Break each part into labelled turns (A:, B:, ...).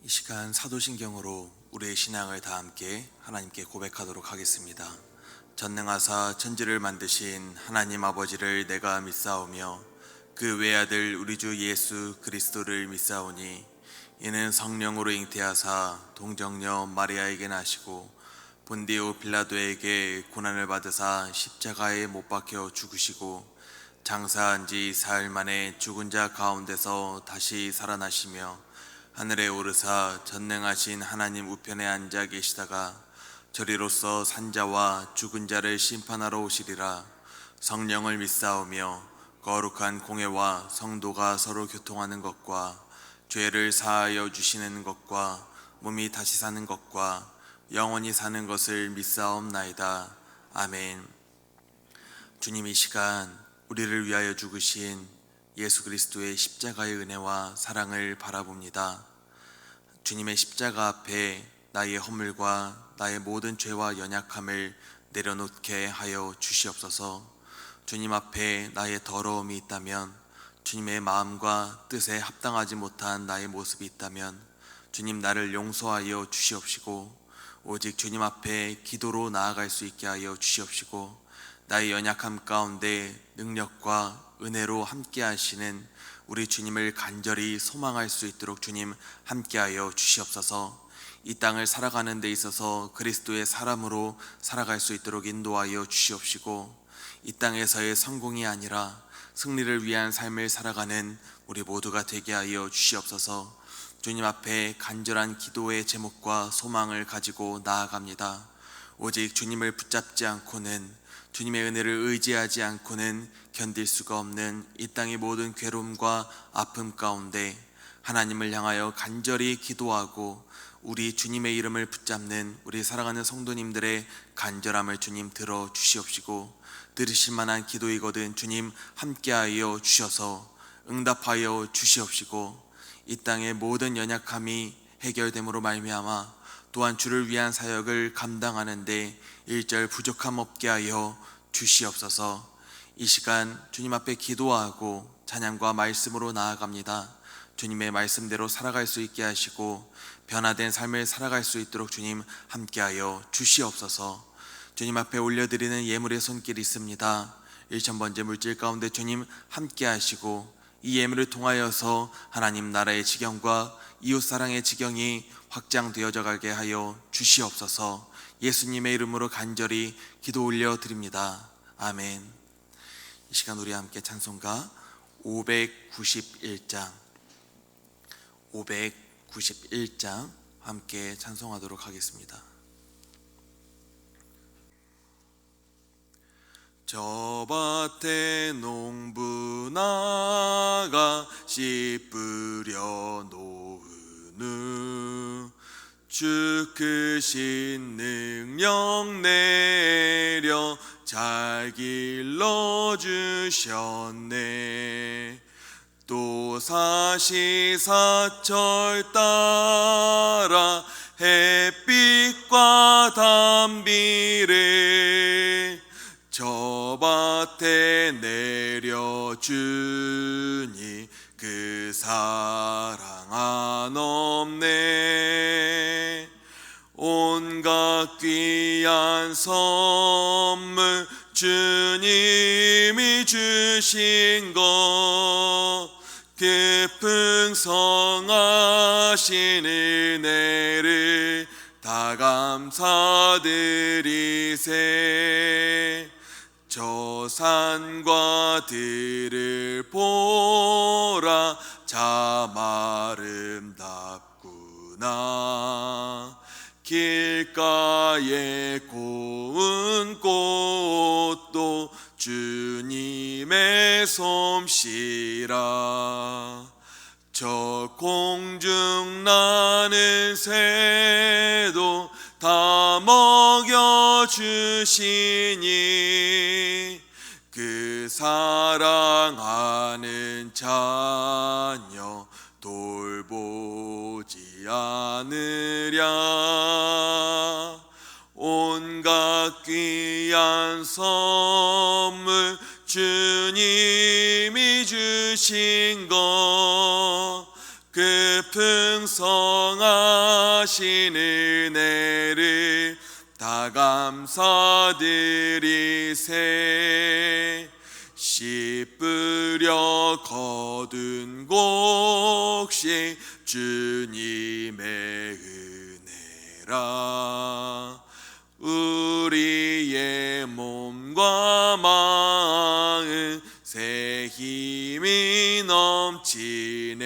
A: 이 시간 사도신경으로 우리의 신앙을 다 함께 하나님께 고백하도록 하겠습니다. 전능하사 천지를 만드신 하나님 아버지를 내가 믿사오며 그 외아들 우리 주 예수 그리스도를 믿사오니 이는 성령으로 잉태하사 동정녀 마리아에게 나시고 본디오 빌라도에게 고난을 받으사 십자가에 못 박혀 죽으시고 장사한 지 사흘 만에 죽은 자 가운데서 다시 살아나시며 하늘에 오르사 전능하신 하나님 우편에 앉아 계시다가 저리로서 산자와 죽은 자를 심판하러 오시리라. 성령을 믿사오며 거룩한 공회와 성도가 서로 교통하는 것과 죄를 사하여 주시는 것과 몸이 다시 사는 것과 영원히 사는 것을 믿사옵나이다. 아멘. 주님, 이 시간 우리를 위하여 죽으신 예수 그리스도의 십자가의 은혜와 사랑을 바라봅니다. 주님의 십자가 앞에 나의 허물과 나의 모든 죄와 연약함을 내려놓게 하여 주시옵소서. 주님 앞에 나의 더러움이 있다면, 주님의 마음과 뜻에 합당하지 못한 나의 모습이 있다면 주님 나를 용서하여 주시옵시고, 오직 주님 앞에 기도로 나아갈 수 있게 하여 주시옵시고, 나의 연약함 가운데 능력과 은혜로 함께 하시는 우리 주님을 간절히 소망할 수 있도록 주님 함께하여 주시옵소서. 이 땅을 살아가는 데 있어서 그리스도의 사람으로 살아갈 수 있도록 인도하여 주시옵시고, 이 땅에서의 성공이 아니라 승리를 위한 삶을 살아가는 우리 모두가 되게 하여 주시옵소서. 주님 앞에 간절한 기도의 제목과 소망을 가지고 나아갑니다. 오직 주님을 붙잡지 않고는, 주님의 은혜를 의지하지 않고는 견딜 수가 없는 이 땅의 모든 괴로움과 아픔 가운데 하나님을 향하여 간절히 기도하고 우리 주님의 이름을 붙잡는 우리 사랑하는 성도님들의 간절함을 주님 들어 주시옵시고, 들으실 만한 기도이거든 주님 함께하여 주셔서 응답하여 주시옵시고, 이 땅의 모든 연약함이 해결됨으로 말미암아 또한 주를 위한 사역을 감당하는데 일절 부족함 없게 하여 주시옵소서. 이 시간 주님 앞에 기도하고 찬양과 말씀으로 나아갑니다. 주님의 말씀대로 살아갈 수 있게 하시고 변화된 삶을 살아갈 수 있도록 주님 함께하여 주시옵소서. 주님 앞에 올려드리는 예물의 손길이 있습니다. 1000번째 물질 가운데 주님 함께 하시고 이 예물을 통하여서 하나님 나라의 지경과 이웃사랑의 지경이 확장되어져 가게 하여 주시옵소서. 예수님의 이름으로 간절히 기도 올려드립니다. 아멘. 이 시간 우리 함께 찬송가 591장 함께 찬송하도록 하겠습니다. 저 밭에 농부 나가 씨 뿌려 놓으느 주 크신 능력 내려 잘 길러주셨네. 또 사시사철 따라 햇빛과 단비를 저 밭에 내려주니 그 사랑 한없네. 온갖 귀한 선물 주님이 주신 것 그 풍성하신 은혜를 다 감사드리세. 저 산과 들을 보라 참 아름답구나. 길가에 고운 꽃도 주님의 솜씨라. 저 공중 나는 새도 다 먹여주시니 그 사랑하는 자녀 돌보지 않으랴. 온갖 귀한 선물 주님이 주신 것 그 풍성하신 은혜를 다 감사드리세. 씨 뿌려 거둔 곡식 주님의 은혜라. 우리의 몸과 마음 새 힘이 넘치네.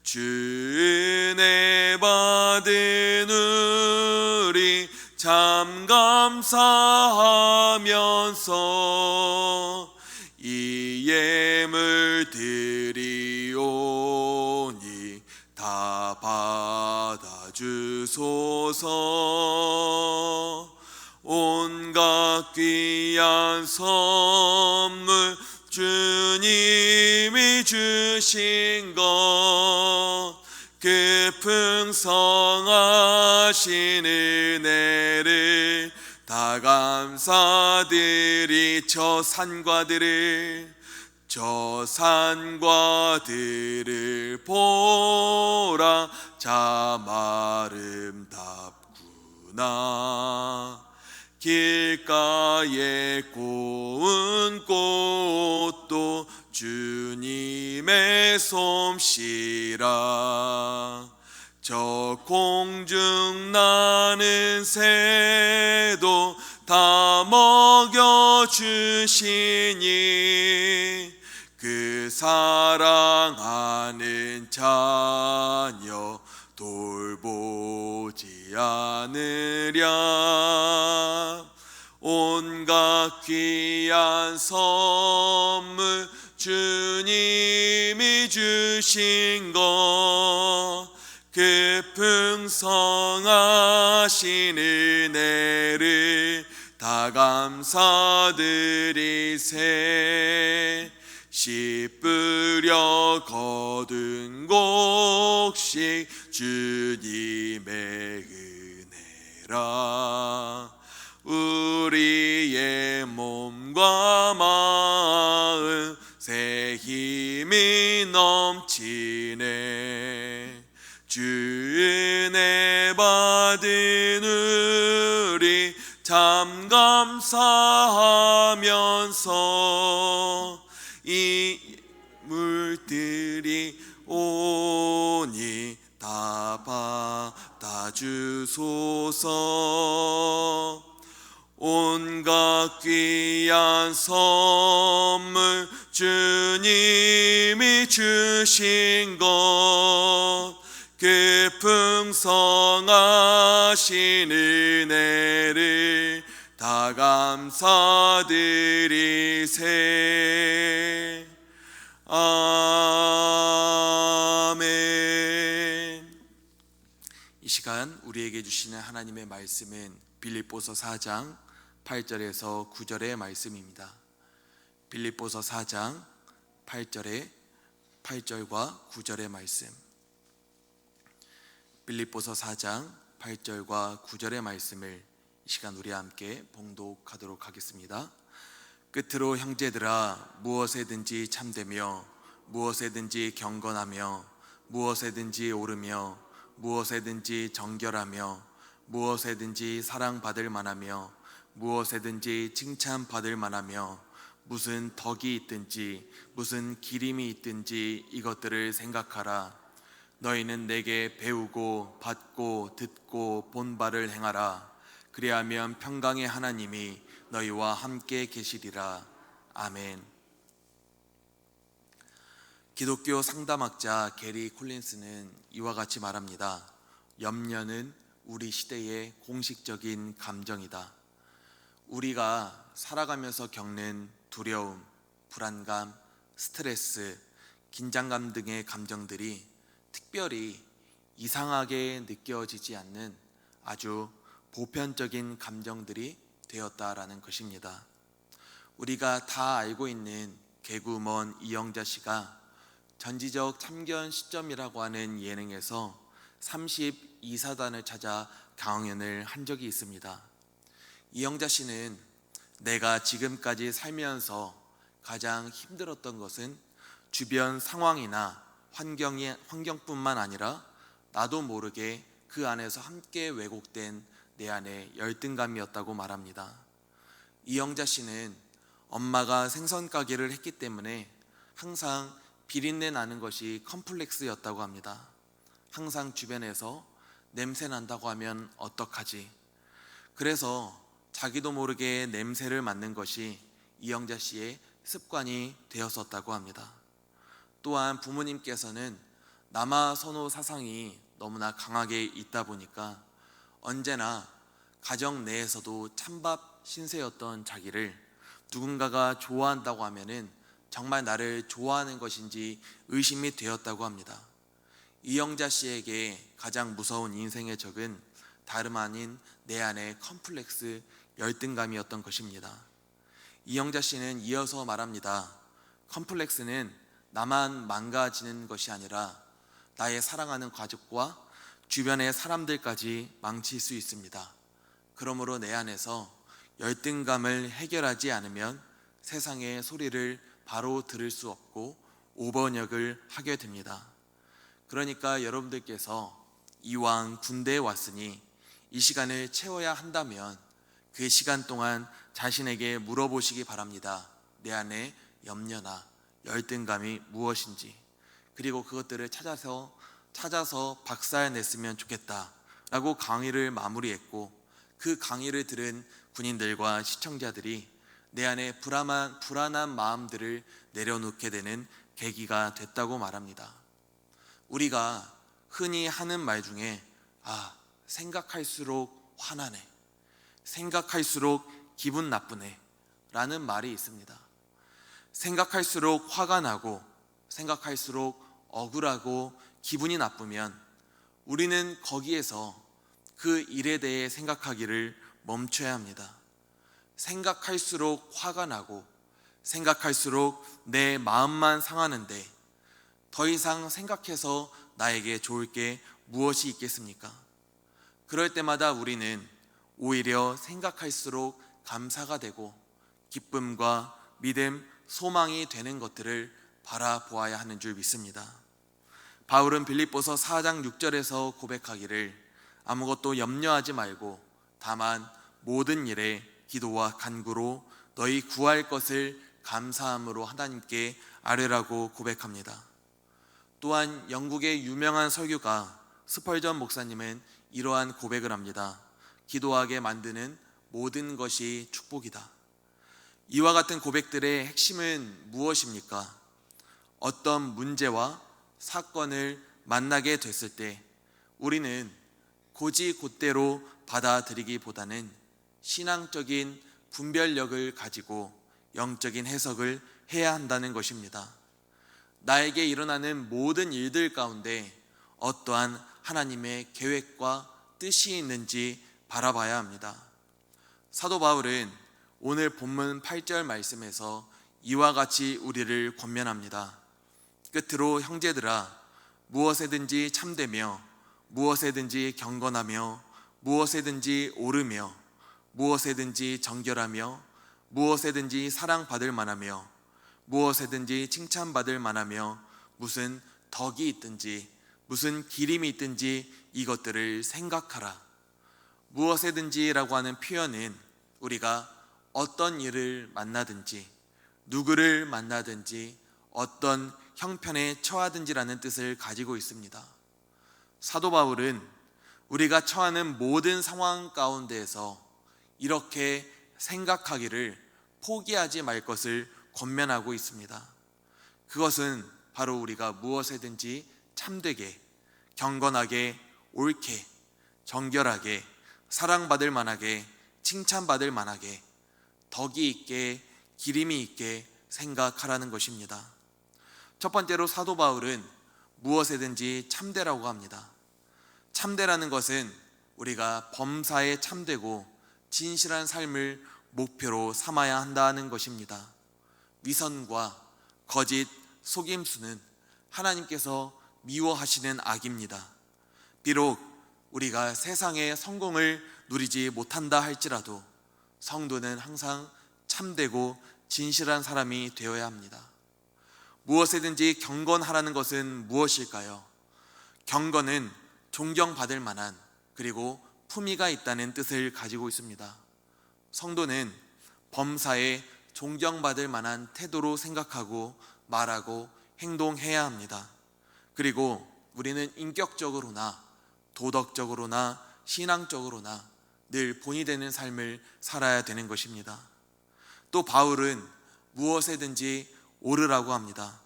A: 주 은혜 받은 우리 참 감사하면서 이 예물 드리오니 다 받아주소서. 온갖 귀한 선물 주님이 주신 것, 그 풍성하신 은혜를 다 감사드리. 저 산과들을 보라 참 아름답구나. 길가에 고운 꽃도 주님의 솜씨라. 저 공중 나는 새도 다 먹여주시니 그 사랑하는 자녀 돌보지 않으랴. 온갖 귀한 선물 주님이 주신 것, 그 풍성하신 은혜를 다 감사드리세. 씨 뿌려 거둔 곡식 주님의 은혜라. 우리의 몸과 마음 새 힘이 넘치네. 주 은혜 받은 우리 참 감사하면서 이 물들이 오니 다 받아주소서. 온갖 귀한 선물 주님이 주신 것, 그 풍성하신 은혜를 다 감사드리세. 아멘. 이 시간 우리에게 주시는 하나님의 말씀은 빌립보서 4장 8절에서 9절의 말씀입니다. 빌립보서 4장 8절과 9절의 말씀. 빌립보서 4장 8절과 9절의 말씀을 이 시간 우리 함께 봉독하도록 하겠습니다. 끝으로 형제들아, 무엇에든지 참되며 무엇에든지 경건하며 무엇에든지 옳으며 무엇에든지 정결하며 무엇에든지 사랑받을 만하며 무엇에든지 칭찬받을 만하며 무슨 덕이 있든지 무슨 기림이 있든지 이것들을 생각하라. 너희는 내게 배우고 받고 듣고 본 바를 행하라. 그리하면 평강의 하나님이 너희와 함께 계시리라. 아멘. 기독교 상담학자 게리 콜린스는 이와 같이 말합니다. 염려는 우리 시대의 공식적인 감정이다. 우리가 살아가면서 겪는 두려움, 불안감, 스트레스, 긴장감 등의 감정들이 특별히 이상하게 느껴지지 않는 아주 보편적인 감정들이 되었다라는 것입니다. 우리가 다 알고 있는 개구먼 이영자 씨가 전지적 참견 시점이라고 하는 예능에서 32사단을 찾아 강연을 한 적이 있습니다. 이영자 씨는 내가 지금까지 살면서 가장 힘들었던 것은 주변 상황이나 환경뿐만 아니라 나도 모르게 그 안에서 함께 왜곡된 내 안의 열등감이었다고 말합니다. 이영자 씨는 엄마가 생선 가게를 했기 때문에 항상 비린내 나는 것이 컴플렉스였다고 합니다. 항상 주변에서 냄새 난다고 하면 어떡하지? 그래서 자기도 모르게 냄새를 맡는 것이 이영자 씨의 습관이 되었었다고 합니다. 또한 부모님께서는 남아 선호 사상이 너무나 강하게 있다 보니까 언제나 가정 내에서도 찬밥 신세였던 자기를 누군가가 좋아한다고 하면은 정말 나를 좋아하는 것인지 의심이 되었다고 합니다. 이영자 씨에게 가장 무서운 인생의 적은 다름 아닌 내 안의 컴플렉스, 열등감이었던 것입니다. 이영자 씨는 이어서 말합니다. 컴플렉스는 나만 망가지는 것이 아니라 나의 사랑하는 가족과 주변의 사람들까지 망칠 수 있습니다. 그러므로 내 안에서 열등감을 해결하지 않으면 세상의 소리를 바로 들을 수 없고 오번역을 하게 됩니다. 그러니까 여러분들께서 이왕 군대에 왔으니 이 시간을 채워야 한다면 그 시간 동안 자신에게 물어보시기 바랍니다. 내 안에 염려나 열등감이 무엇인지, 그리고 그것들을 찾아서 박살냈으면 좋겠다라고 강의를 마무리했고, 그 강의를 들은 군인들과 시청자들이 내 안에 불안한 마음들을 내려놓게 되는 계기가 됐다고 말합니다. 우리가 흔히 하는 말 중에 생각할수록 화나네, 생각할수록 기분 나쁘네 라는 말이 있습니다. 생각할수록 화가 나고 생각할수록 억울하고 기분이 나쁘면 우리는 거기에서 그 일에 대해 생각하기를 멈춰야 합니다. 생각할수록 화가 나고 생각할수록 내 마음만 상하는데 더 이상 생각해서 나에게 좋을 게 무엇이 있겠습니까? 그럴 때마다 우리는 오히려 생각할수록 감사가 되고 기쁨과 믿음, 소망이 되는 것들을 바라보아야 하는 줄 믿습니다. 바울은 빌립보서 4장 6절에서 고백하기를 아무것도 염려하지 말고 다만 모든 일에 기도와 간구로 너희 구할 것을 감사함으로 하나님께 아뢰라고 고백합니다. 또한 영국의 유명한 설교가 스펄전 목사님은 이러한 고백을 합니다. 기도하게 만드는 모든 것이 축복이다. 이와 같은 고백들의 핵심은 무엇입니까? 어떤 문제와 사건을 만나게 됐을 때 우리는 곧이곧대로 받아들이기보다는 신앙적인 분별력을 가지고 영적인 해석을 해야 한다는 것입니다. 나에게 일어나는 모든 일들 가운데 어떠한 하나님의 계획과 뜻이 있는지 바라봐야 합니다. 사도 바울은 오늘 본문 8절 말씀에서 이와 같이 우리를 권면합니다. 끝으로 형제들아, 무엇에든지 참되며 무엇에든지 경건하며 무엇에든지 옳으며 무엇에든지 정결하며 무엇에든지 사랑받을 만하며 무엇에든지 칭찬받을 만하며 무슨 덕이 있든지 무슨 기림이 있든지 이것들을 생각하라. 무엇에든지라고 하는 표현은 우리가 어떤 일을 만나든지 누구를 만나든지 어떤 형편에 처하든지라는 뜻을 가지고 있습니다. 사도 바울은 우리가 처하는 모든 상황 가운데에서 이렇게 생각하기를 포기하지 말 것을 권면하고 있습니다. 그것은 바로 우리가 무엇에든지 참되게, 경건하게, 옳게, 정결하게, 사랑받을 만하게, 칭찬받을 만하게, 덕이 있게, 기림이 있게 생각하라는 것입니다. 첫 번째로 사도 바울은 무엇에든지 참되라고 합니다. 참되라는 것은 우리가 범사에 참되고 진실한 삶을 목표로 삼아야 한다는 것입니다. 위선과 거짓, 속임수는 하나님께서 미워하시는 악입니다. 비록 우리가 세상의 성공을 누리지 못한다 할지라도 성도는 항상 참되고 진실한 사람이 되어야 합니다. 무엇에든지 경건하라는 것은 무엇일까요? 경건은 존경받을 만한, 그리고 품위가 있다는 뜻을 가지고 있습니다. 성도는 범사에 존경받을 만한 태도로 생각하고 말하고 행동해야 합니다. 그리고 우리는 인격적으로나 도덕적으로나 신앙적으로나 늘 본이 되는 삶을 살아야 되는 것입니다. 또 바울은 무엇에든지 오르라고 합니다.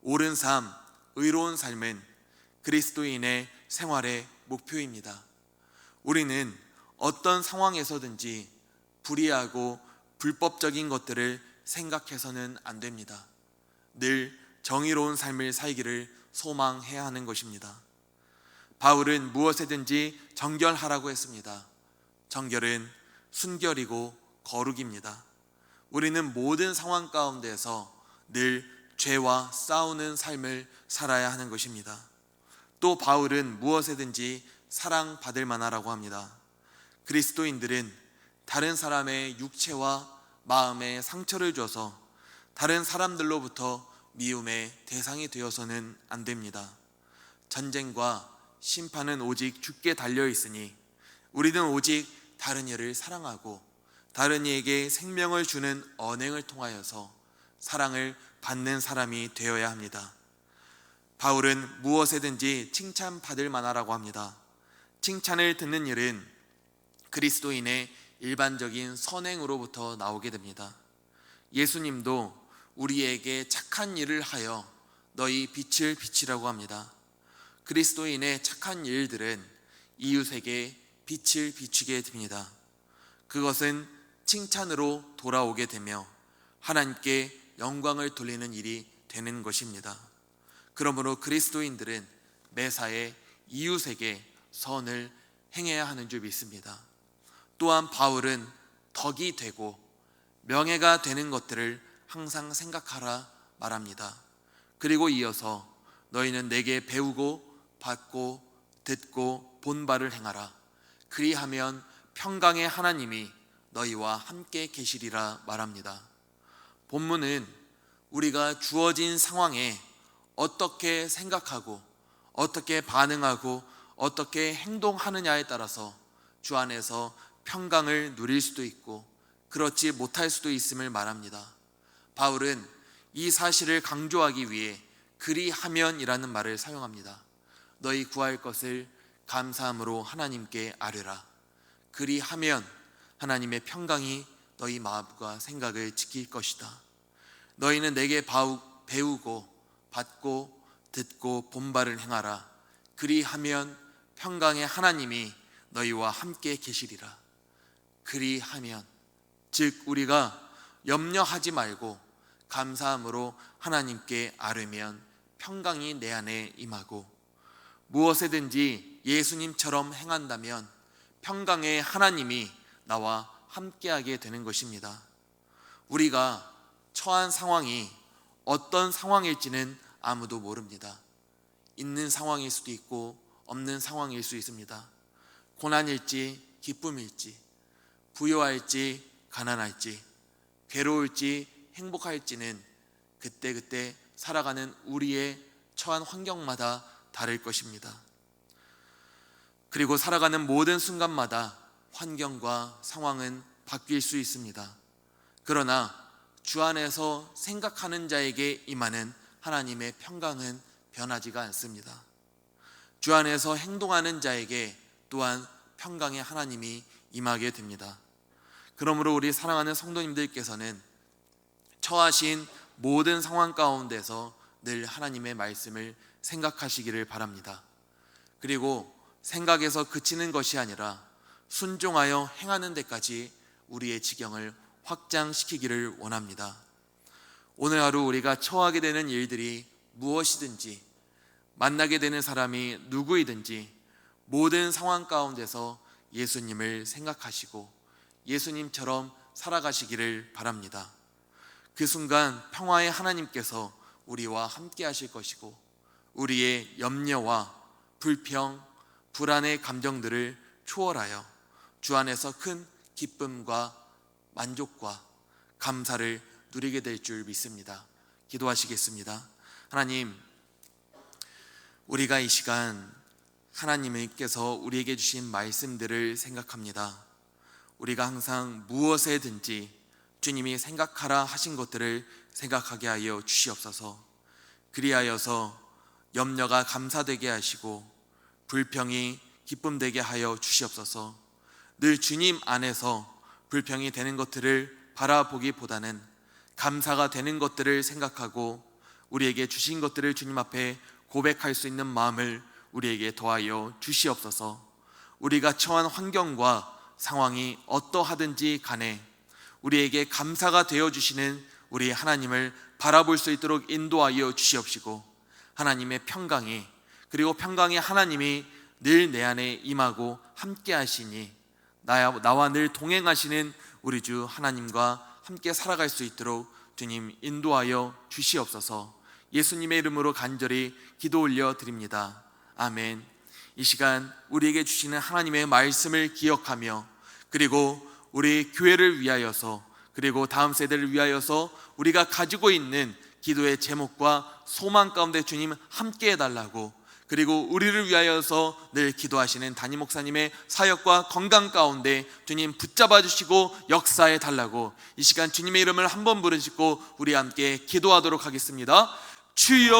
A: 옳은 삶, 의로운 삶은 그리스도인의 생활의 목표입니다. 우리는 어떤 상황에서든지 불의하고 불법적인 것들을 생각해서는 안 됩니다. 늘 정의로운 삶을 살기를 소망해야 하는 것입니다. 바울은 무엇에든지 정결하라고 했습니다. 정결은 순결이고 거룩입니다. 우리는 모든 상황 가운데서 늘 죄와 싸우는 삶을 살아야 하는 것입니다. 또 바울은 무엇에든지 사랑받을 만하라고 합니다. 그리스도인들은 다른 사람의 육체와 마음에 상처를 줘서 다른 사람들로부터 미움의 대상이 되어서는 안 됩니다. 전쟁과 심판은 오직 주께 달려 있으니 우리는 오직 다른 이를 사랑하고 다른 이에게 생명을 주는 언행을 통하여서 사랑을 받는 사람이 되어야 합니다. 바울은 무엇에든지 칭찬받을 만하라고 합니다. 칭찬을 듣는 일은 그리스도인의 일반적인 선행으로부터 나오게 됩니다. 예수님도 우리에게 착한 일을 하여 너희 빛을 비치라고 합니다. 그리스도인의 착한 일들은 이웃에게 빛을 비추게 됩니다. 그것은 칭찬으로 돌아오게 되며 하나님께 영광을 돌리는 일이 되는 것입니다. 그러므로 그리스도인들은 매사에 이웃에게 선을 행해야 하는 줄 믿습니다. 또한 바울은 덕이 되고 명예가 되는 것들을 항상 생각하라 말합니다. 그리고 이어서 너희는 내게 배우고 받고 듣고 본 바를 행하라. 그리하면 평강의 하나님이 너희와 함께 계시리라 말합니다. 본문은 우리가 주어진 상황에 어떻게 생각하고 어떻게 반응하고 어떻게 행동하느냐에 따라서 주 안에서 평강을 누릴 수도 있고 그렇지 못할 수도 있음을 말합니다. 바울은 이 사실을 강조하기 위해 그리하면이라는 말을 사용합니다. 너희 구할 것을 감사함으로 하나님께 아뢰라. 그리하면 하나님의 평강이 너희 마음과 생각을 지킬 것이다. 너희는 내게 배우고 받고 듣고 본 바를 행하라. 그리하면 평강의 하나님이 너희와 함께 계시리라. 그리하면, 즉 우리가 염려하지 말고 감사함으로 하나님께 아뢰면 평강이 내 안에 임하고 무엇에든지 예수님처럼 행한다면 평강의 하나님이 나와 함께하게 되는 것입니다. 우리가 처한 상황이 어떤 상황일지는 아무도 모릅니다. 있는 상황일 수도 있고 없는 상황일 수 있습니다. 고난일지 기쁨일지, 부유할지 가난할지, 괴로울지 행복할지는 그때그때 살아가는 우리의 처한 환경마다 다를 것입니다. 그리고 살아가는 모든 순간마다 환경과 상황은 바뀔 수 있습니다. 그러나 주 안에서 생각하는 자에게 임하는 하나님의 평강은 변하지가 않습니다. 주 안에서 행동하는 자에게 또한 평강의 하나님이 임하게 됩니다. 그러므로 우리 사랑하는 성도님들께서는 처하신 모든 상황 가운데서 늘 하나님의 말씀을 생각하시기를 바랍니다. 그리고 생각에서 그치는 것이 아니라 순종하여 행하는 데까지 우리의 지경을 확장시키기를 원합니다. 오늘 하루 우리가 처하게 되는 일들이 무엇이든지, 만나게 되는 사람이 누구이든지 모든 상황 가운데서 예수님을 생각하시고 예수님처럼 살아가시기를 바랍니다. 그 순간 평화의 하나님께서 우리와 함께 하실 것이고 우리의 염려와 불평, 불안의 감정들을 초월하여 주 안에서 큰 기쁨과 만족과 감사를 누리게 될 줄 믿습니다. 기도하시겠습니다. 하나님, 우리가 이 시간 하나님께서 우리에게 주신 말씀들을 생각합니다. 우리가 항상 무엇에든지 주님이 생각하라 하신 것들을 생각하게 하여 주시옵소서. 그리하여서 염려가 감사되게 하시고 불평이 기쁨되게 하여 주시옵소서. 늘 주님 안에서 불평이 되는 것들을 바라보기보다는 감사가 되는 것들을 생각하고 우리에게 주신 것들을 주님 앞에 고백할 수 있는 마음을 우리에게 더하여 주시옵소서. 우리가 처한 환경과 상황이 어떠하든지 간에 우리에게 감사가 되어 주시는 우리 하나님을 바라볼 수 있도록 인도하여 주시옵시고, 하나님의 평강이, 그리고 평강의 하나님이 늘 내 안에 임하고 함께 하시니 나와 늘 동행하시는 우리 주 하나님과 함께 살아갈 수 있도록 주님 인도하여 주시옵소서. 예수님의 이름으로 간절히 기도 올려 드립니다. 아멘. 이 시간 우리에게 주시는 하나님의 말씀을 기억하며, 그리고 우리 교회를 위하여서, 그리고 다음 세대를 위하여서 우리가 가지고 있는 기도의 제목과 소망 가운데 주님 함께 해달라고, 그리고 우리를 위하여서 늘 기도하시는 담임 목사님의 사역과 건강 가운데 주님 붙잡아 주시고 역사해 달라고, 이 시간 주님의 이름을 한번 부르시고 우리 함께 기도하도록 하겠습니다. 주여